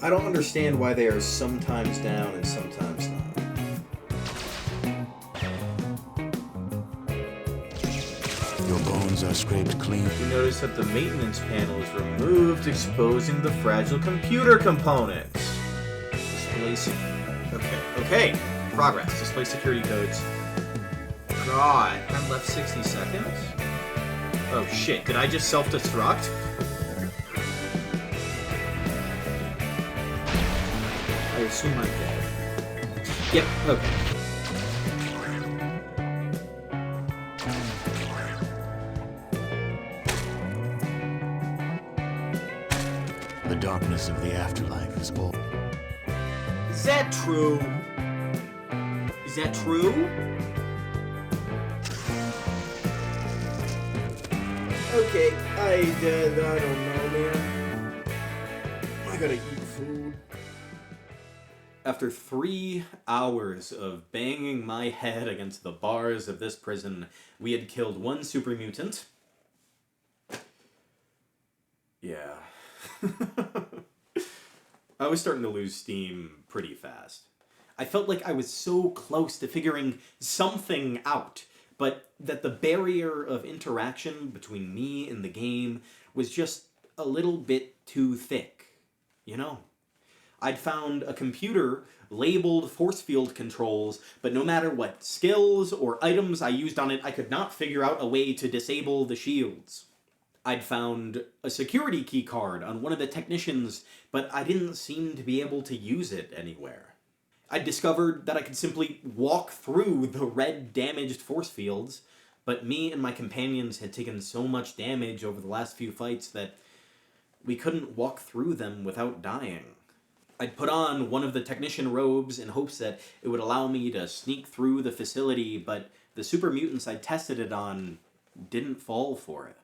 I don't understand why they are sometimes down and sometimes not. Your bones are scraped clean. You notice that the maintenance panel is removed, exposing the fragile computer components. Display Okay. Progress. Display security codes. God, I'm left 60 seconds? Oh shit, did I just self-destruct? I assume I'm dead. Yep, okay. The darkness of the afterlife is all. Is that true? Is that true? Okay, I don't know, man. I gotta eat food. After 3 hours of banging my head against the bars of this prison, we had killed one super mutant. Yeah. I was starting to lose steam pretty fast. I felt like I was so close to figuring something out, but that the barrier of interaction between me and the game was just a little bit too thick, you know? I'd found a computer labeled force field controls, but no matter what skills or items I used on it, I could not figure out a way to disable the shields. I'd found a security key card on one of the technicians, but I didn't seem to be able to use it anywhere. I discovered that I could simply walk through the red damaged force fields, but me and my companions had taken so much damage over the last few fights that we couldn't walk through them without dying. I'd put on one of the technician robes in hopes that it would allow me to sneak through the facility, but the super mutants I tested it on didn't fall for it.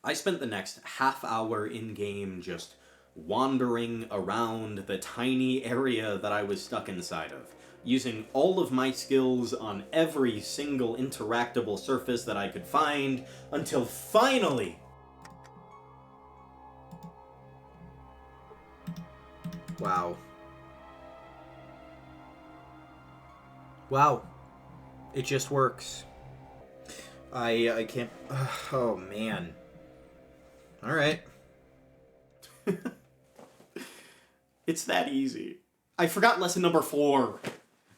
I spent the next half hour in-game just wandering around the tiny area that I was stuck inside of, using all of my skills on every single interactable surface that I could find, until finally... Wow. Wow. It just works. I can't... Oh, man. Alright. It's that easy. I forgot lesson number 4.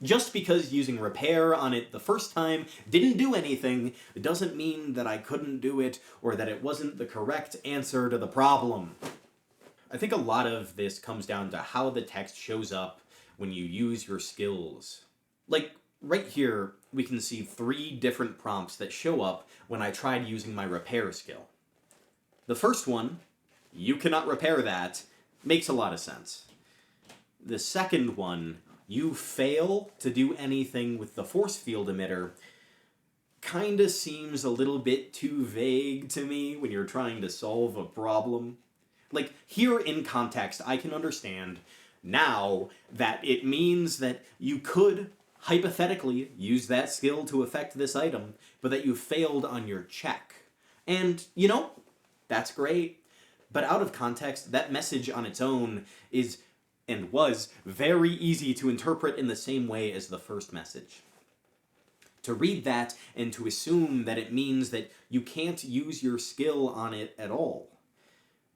Just because using repair on it the first time didn't do anything doesn't mean that I couldn't do it or that it wasn't the correct answer to the problem. I think a lot of this comes down to how the text shows up when you use your skills. Like, right here, we can see 3 different prompts that show up when I tried using my repair skill. The first one, you cannot repair that, makes a lot of sense. The second one, you fail to do anything with the force field emitter, kinda seems a little bit too vague to me when you're trying to solve a problem. Like, here in context, I can understand now that it means that you could, hypothetically, use that skill to affect this item, but that you failed on your check. And, you know, that's great. But out of context, that message on its own is, and was, very easy to interpret in the same way as the first message. To read that and to assume that it means that you can't use your skill on it at all.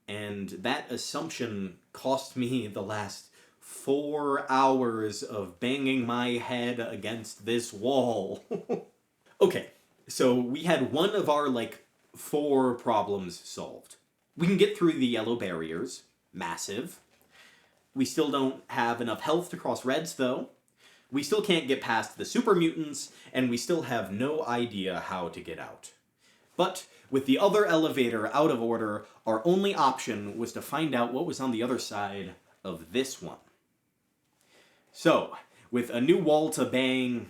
And that assumption cost me the last 4 hours of banging my head against this wall. Okay, So we had one of our, 4 problems solved. We can get through the yellow barriers. Massive. We still don't have enough health to cross reds, though. We still can't get past the super mutants, and we still have no idea how to get out. But with the other elevator out of order, our only option was to find out what was on the other side of this one. So, with a new wall to bang...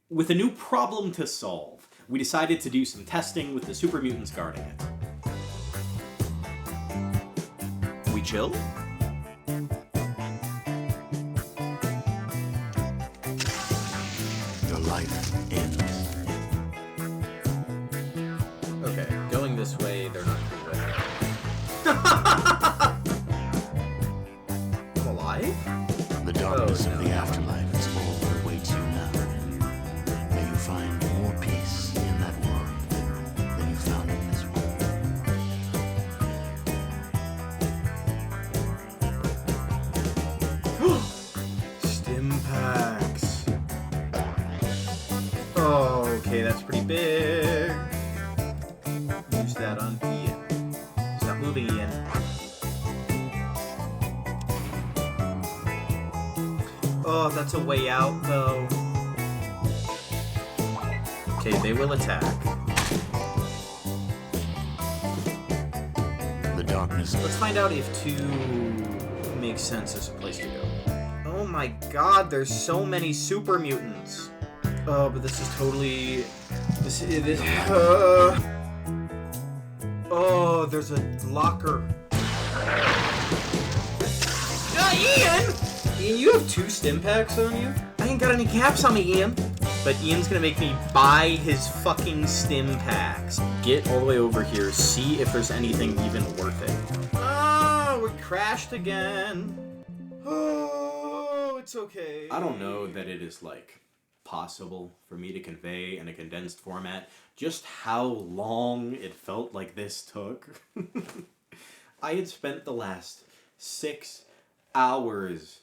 With a new problem to solve, we decided to do some testing with the super mutants guarding it. We chill? Your life ends. Okay, going this way, they're not doing it. I'm alive? The darkness of the afterlife is all that awaits you now. May you find more peace in that world than you found in this one. Stim packs. Oh, okay, that's pretty big. Use that on Ian. Stop moving, Ian. Oh, that's a way out, though. Okay, they will attack. The darkness. Let's find out if 2 makes sense as a place to go. Oh my god, there's so many super mutants. Oh, but this is totally... Oh, there's a locker. Ian! Ian, you have 2 stim packs on you? I ain't got any caps on me, Ian. But Ian's gonna make me buy his fucking stim packs. Get all the way over here, see if there's anything even worth it. Oh, we crashed again. Oh, it's okay. I don't know that it is, possible for me to convey in a condensed format just how long it felt like this took. I had spent the last 6 hours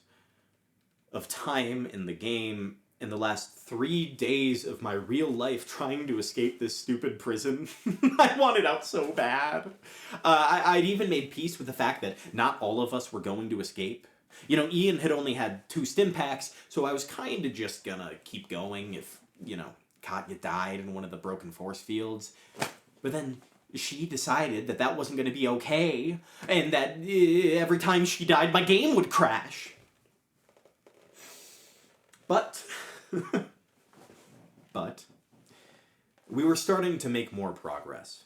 of time in the game in the last 3 days of my real life trying to escape this stupid prison. I wanted out so bad. I'd even made peace with the fact that not all of us were going to escape. You know, Ian had only had 2 stim packs, so I was kind of just gonna keep going if, Katya died in one of the broken force fields. But then she decided that that wasn't gonna be okay, and that every time she died, my game would crash. But we were starting to make more progress.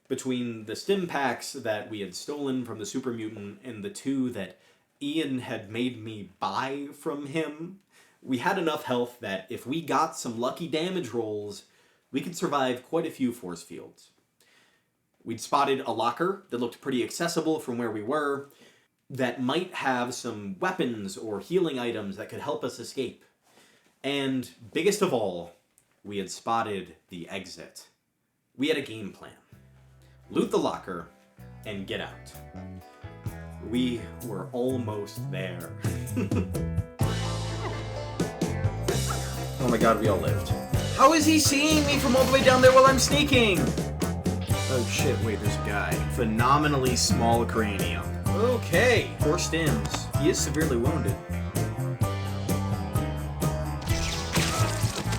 Between the stim packs that we had stolen from the super mutant and the 2 that Ian had made me buy from him, we had enough health that if we got some lucky damage rolls, we could survive quite a few force fields. We'd spotted a locker that looked pretty accessible from where we were, that might have some weapons or healing items that could help us escape. And biggest of all, we had spotted the exit. We had a game plan. Loot the locker and get out. We were almost there. Oh my god, we all lived. How is he seeing me from all the way down there while I'm sneaking? Oh shit, wait, there's a guy. Phenomenally small cranium. Okay, 4 stims. He is severely wounded.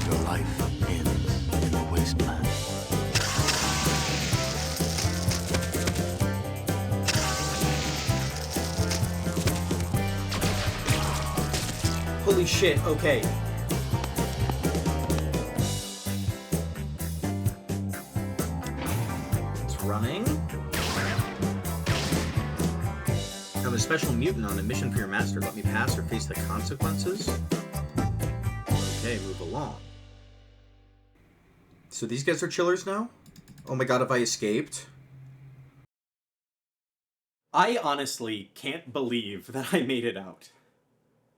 Your life ends in the wasteland. Holy shit, okay. It's running. I'm a special mutant on a mission for your master. Let me pass or face the consequences. Okay, move along. So these guys are chillers now? Oh my god, have I escaped? I honestly can't believe that I made it out.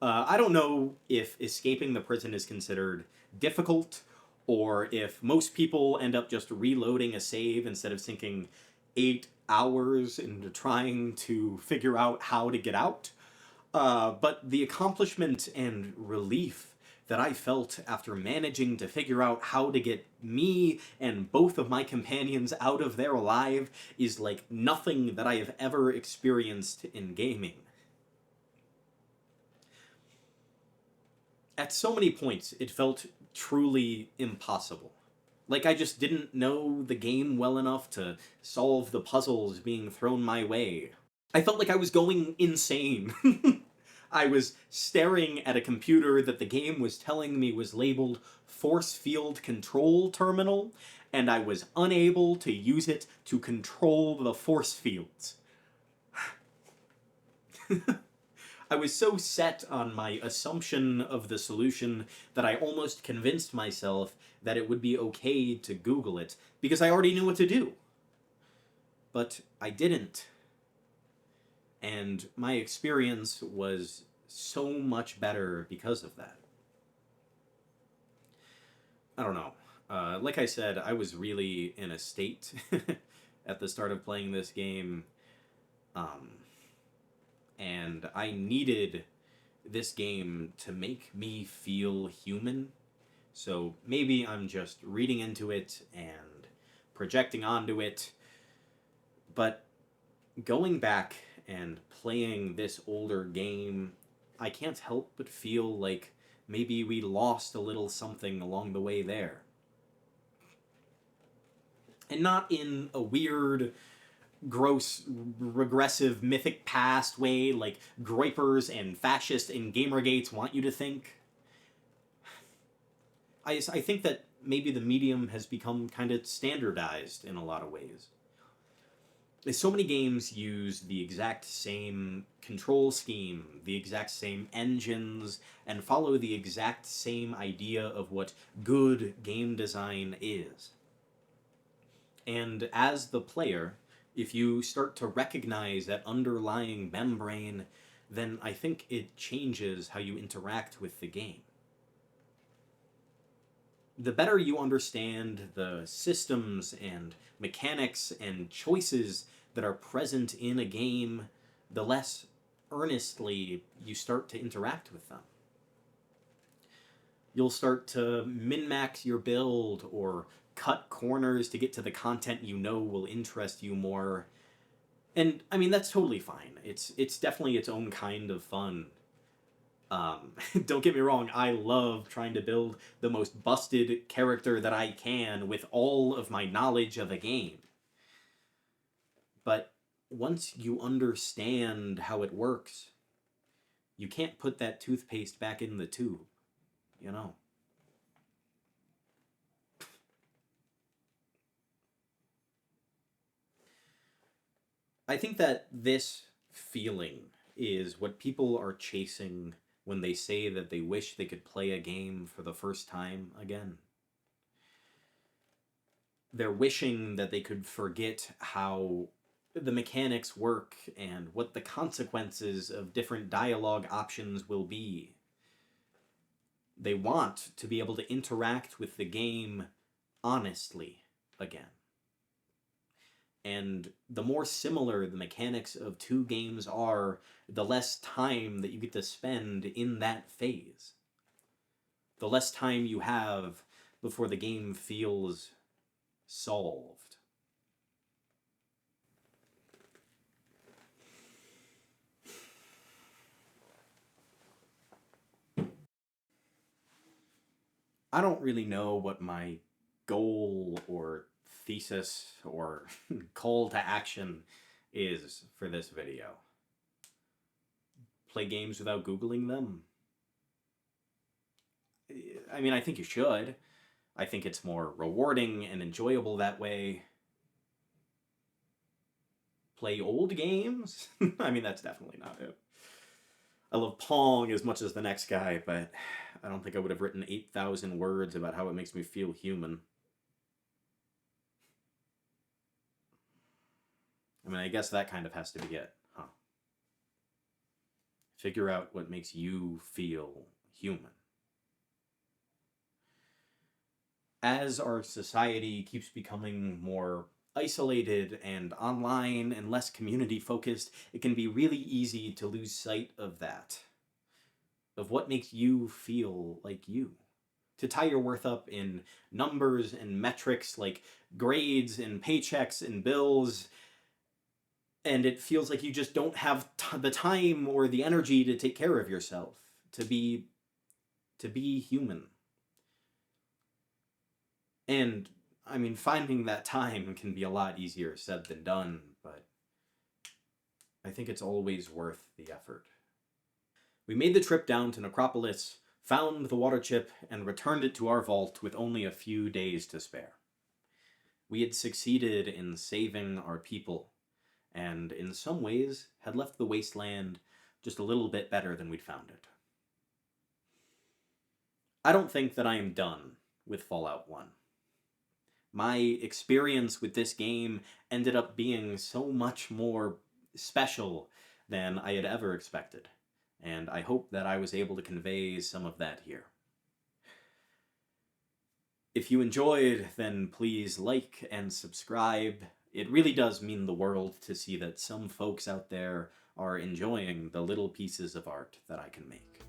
I don't know if escaping the prison is considered difficult, or if most people end up just reloading a save instead of sinking 8 hours into trying to figure out how to get out. But the accomplishment and relief that I felt after managing to figure out how to get me and both of my companions out of there alive is like nothing that I have ever experienced in gaming. At so many points, it felt truly impossible. Like I just didn't know the game well enough to solve the puzzles being thrown my way. I felt like I was going insane. I was staring at a computer that the game was telling me was labeled Force Field Control Terminal, and I was unable to use it to control the force fields. I was so set on my assumption of the solution that I almost convinced myself that it would be okay to Google it, because I already knew what to do. But I didn't. And my experience was so much better because of that. I don't know. Like I said, I was really in a state at the start of playing this game. And I needed this game to make me feel human. So maybe I'm just reading into it and projecting onto it. But going back and playing this older game, I can't help but feel like maybe we lost a little something along the way there. And not in a weird, gross, regressive, mythic past way like groypers and fascists and Gamergates want you to think. I think that maybe the medium has become kind of standardized in a lot of ways. So many games use the exact same control scheme, the exact same engines, and follow the exact same idea of what good game design is. And as the player, if you start to recognize that underlying membrane, then I think it changes how you interact with the game. The better you understand the systems and mechanics and choices that are present in a game, the less earnestly you start to interact with them. You'll start to min-max your build or cut corners to get to the content you know will interest you more. And, I mean, that's totally fine. It's definitely its own kind of fun. Don't get me wrong, I love trying to build the most busted character that I can with all of my knowledge of a game. But once you understand how it works, you can't put that toothpaste back in the tube, you know. I think that this feeling is what people are chasing when they say that they wish they could play a game for the first time again. They're wishing that they could forget how the mechanics work and what the consequences of different dialogue options will be. They want to be able to interact with the game honestly again. And the more similar the mechanics of two games are, the less time that you get to spend in that phase. The less time you have before the game feels solved. I don't really know what my goal or thesis or call to action is for this video. Play games without Googling them? I mean, I think you should. I think it's more rewarding and enjoyable that way. Play old games? I mean, that's definitely not it. I love Pong as much as the next guy, but I don't think I would have written 8,000 words about how it makes me feel human. I mean, I guess that kind of has to be it, huh? Figure out what makes you feel human. As our society keeps becoming more isolated and online and less community focused, it can be really easy to lose sight of that. Of what makes you feel like you. To tie your worth up in numbers and metrics like grades and paychecks and bills, and it feels like you just don't have the time or the energy to take care of yourself, to be human. And, I mean, finding that time can be a lot easier said than done, but I think it's always worth the effort. We made the trip down to Necropolis, found the water chip, and returned it to our vault with only a few days to spare. We had succeeded in saving our people, and in some ways had left the wasteland just a little bit better than we'd found it. I don't think that I am done with Fallout 1. My experience with this game ended up being so much more special than I had ever expected, and I hope that I was able to convey some of that here. If you enjoyed, then please like and subscribe. It really does mean the world to see that some folks out there are enjoying the little pieces of art that I can make.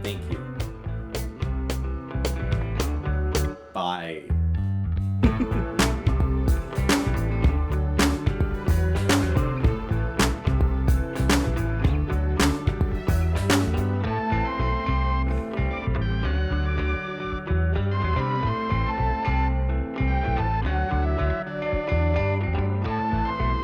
Thank you. Bye.